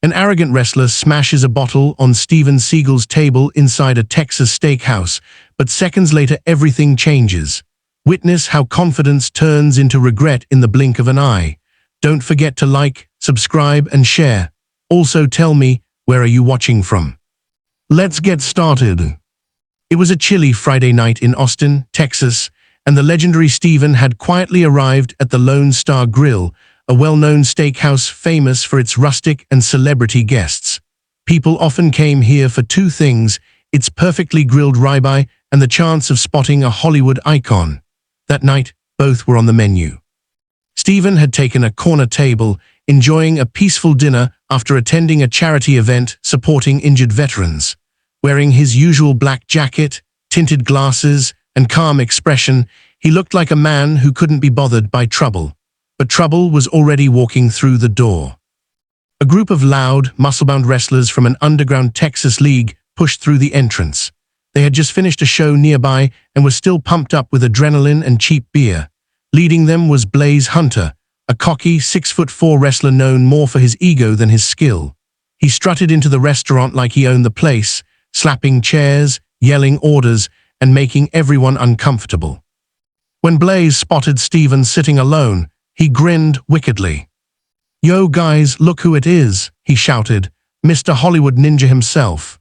An arrogant wrestler smashes a bottle on Steven Seagal's table inside a Texas steakhouse, but seconds later everything changes. Witness how confidence turns into regret in the blink of an eye. Don't forget to like, subscribe, and share. Also tell me, where are you watching from? Let's get started. It was a chilly Friday night in Austin, Texas, and the legendary Steven had quietly arrived at the Lone Star Grill, a well-known steakhouse famous for its rustic and celebrity guests. People often came here for two things: its perfectly grilled ribeye and the chance of spotting a Hollywood icon. That night, both were on the menu. Steven had taken a corner table, enjoying a peaceful dinner after attending a charity event supporting injured veterans. Wearing his usual black jacket, tinted glasses, and calm expression, he looked like a man who couldn't be bothered by trouble. But trouble was already walking through the door. A group of loud, muscle-bound wrestlers from an underground Texas league pushed through the entrance. They had just finished a show nearby and were still pumped up with adrenaline and cheap beer. Leading them was Blaze Hunter, a cocky 6'4" wrestler known more for his ego than his skill. He strutted into the restaurant like he owned the place, slapping chairs, yelling orders, and making everyone uncomfortable. When Blaze spotted Steven sitting alone, he grinned wickedly. "Yo guys, look who it is," he shouted, Mr. Hollywood Ninja himself.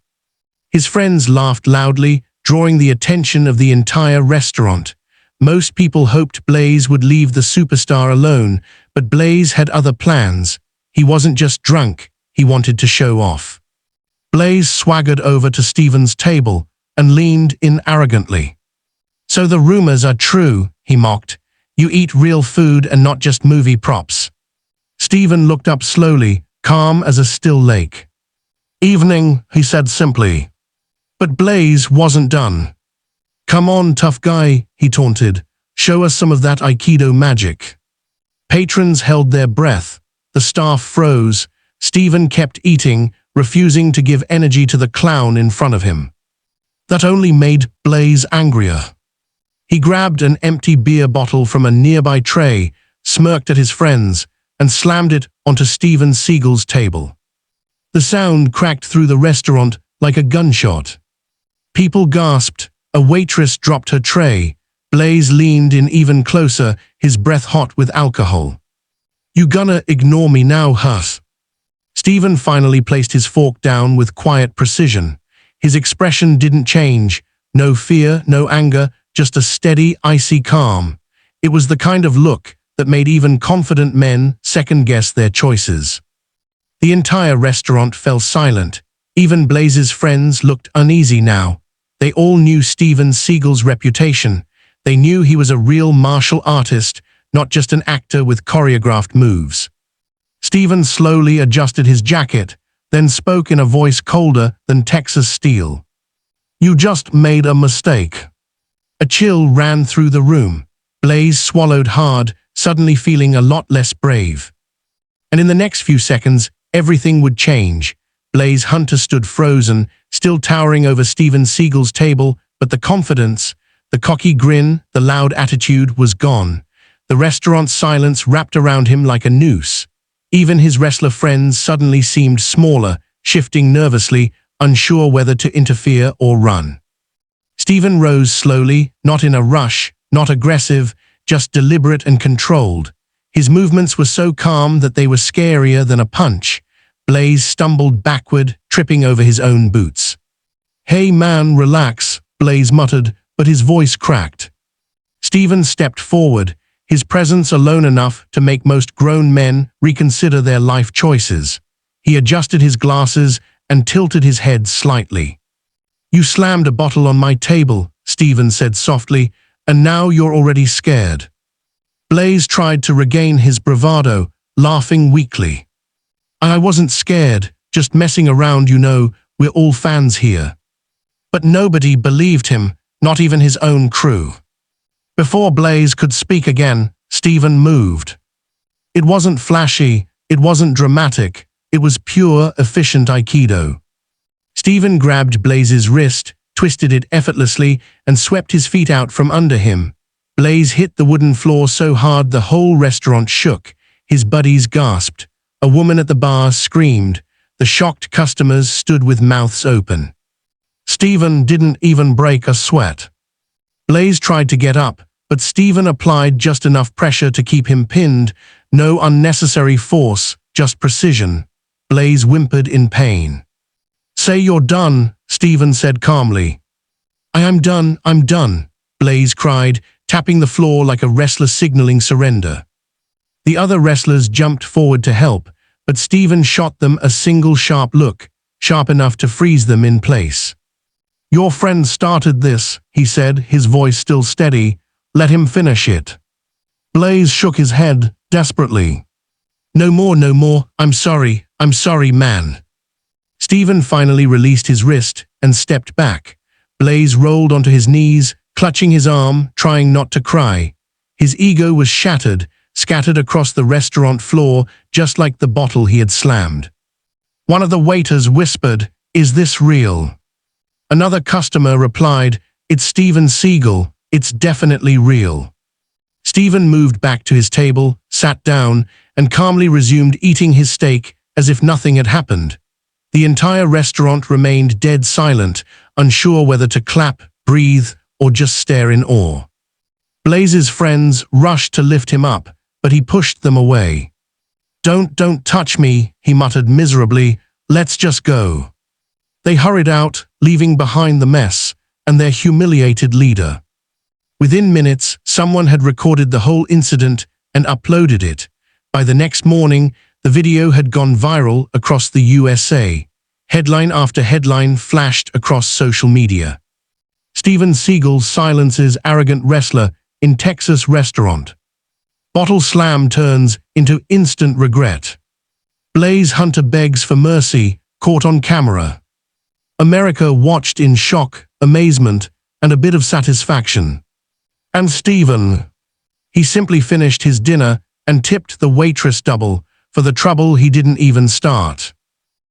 His friends laughed loudly, drawing the attention of the entire restaurant. Most people hoped Blaze would leave the superstar alone, but Blaze had other plans. He wasn't just drunk, he wanted to show off. Blaze swaggered over to Steven's table and leaned in arrogantly. "So the rumors are true," he mocked. "You eat real food and not just movie props." Steven looked up slowly, calm as a still lake. "Evening," he said simply. But Blaze wasn't done. "Come on, tough guy," he taunted. "Show us some of that Aikido magic." Patrons held their breath. The staff froze. Steven kept eating, refusing to give energy to the clown in front of him. That only made Blaze angrier. He grabbed an empty beer bottle from a nearby tray, smirked at his friends, and slammed it onto Steven Seagal's table. The sound cracked through the restaurant like a gunshot. People gasped. A waitress dropped her tray. Blaze leaned in even closer, his breath hot with alcohol. "You gonna ignore me now, huh?" Steven finally placed his fork down with quiet precision. His expression didn't change. No fear, no anger, just a steady, icy calm. It was the kind of look that made even confident men second-guess their choices. The entire restaurant fell silent. Even Blaze's friends looked uneasy now. They all knew Steven Seagal's reputation. They knew he was a real martial artist, not just an actor with choreographed moves. Steven slowly adjusted his jacket, then spoke in a voice colder than Texas steel. "You just made a mistake." A chill ran through the room. Blaze swallowed hard, suddenly feeling a lot less brave. And in the next few seconds, everything would change. Blaze Hunter stood frozen, still towering over Steven Seagal's table, but the confidence, the cocky grin, the loud attitude was gone. The restaurant's silence wrapped around him like a noose. Even his wrestler friends suddenly seemed smaller, shifting nervously, unsure whether to interfere or run. Steven rose slowly, not in a rush, not aggressive, just deliberate and controlled. His movements were so calm that they were scarier than a punch. Blaze stumbled backward, tripping over his own boots. "Hey man, relax," Blaze muttered, but his voice cracked. Steven stepped forward, his presence alone enough to make most grown men reconsider their life choices. He adjusted his glasses and tilted his head slightly. "You slammed a bottle on my table," Steven said softly, "and now you're already scared." Blaze tried to regain his bravado, laughing weakly. "I wasn't scared, just messing around, you know, we're all fans here." But nobody believed him, not even his own crew. Before Blaze could speak again, Steven moved. It wasn't flashy, it wasn't dramatic, it was pure, efficient Aikido. Steven grabbed Blaze's wrist, twisted it effortlessly, and swept his feet out from under him. Blaze hit the wooden floor so hard the whole restaurant shook. His buddies gasped. A woman at the bar screamed. The shocked customers stood with mouths open. Steven didn't even break a sweat. Blaze tried to get up, but Steven applied just enough pressure to keep him pinned. No unnecessary force, just precision. Blaze whimpered in pain. "Say you're done," Steven said calmly. "I am done," Blaze cried, tapping the floor like a wrestler signaling surrender. The other wrestlers jumped forward to help, but Steven shot them a single sharp look, sharp enough to freeze them in place. "Your friend started this," he said, his voice still steady. "Let him finish it." Blaze shook his head, desperately. No more, I'm sorry, man." Steven finally released his wrist and stepped back. Blaze rolled onto his knees, clutching his arm, trying not to cry. His ego was shattered, scattered across the restaurant floor, just like the bottle he had slammed. One of the waiters whispered, "Is this real?" Another customer replied, "It's Steven Seagal, it's definitely real." Steven moved back to his table, sat down, and calmly resumed eating his steak as if nothing had happened. The entire restaurant remained dead silent, unsure whether to clap, breathe, or just stare in awe. Blaze's friends rushed to lift him up, but he pushed them away. Don't touch me," he muttered miserably. "Let's just go." They hurried out, leaving behind the mess and their humiliated leader. Within minutes, someone had recorded the whole incident and uploaded it. By the next morning, the video had gone viral across the USA. Headline after headline flashed across social media. Steven Seagal silences arrogant wrestler in Texas restaurant. Bottle slam turns into instant regret. Blaze Hunter begs for mercy, caught on camera. America watched in shock, amazement, and a bit of satisfaction. And Steven, he simply finished his dinner and tipped the waitress double for the trouble he didn't even start.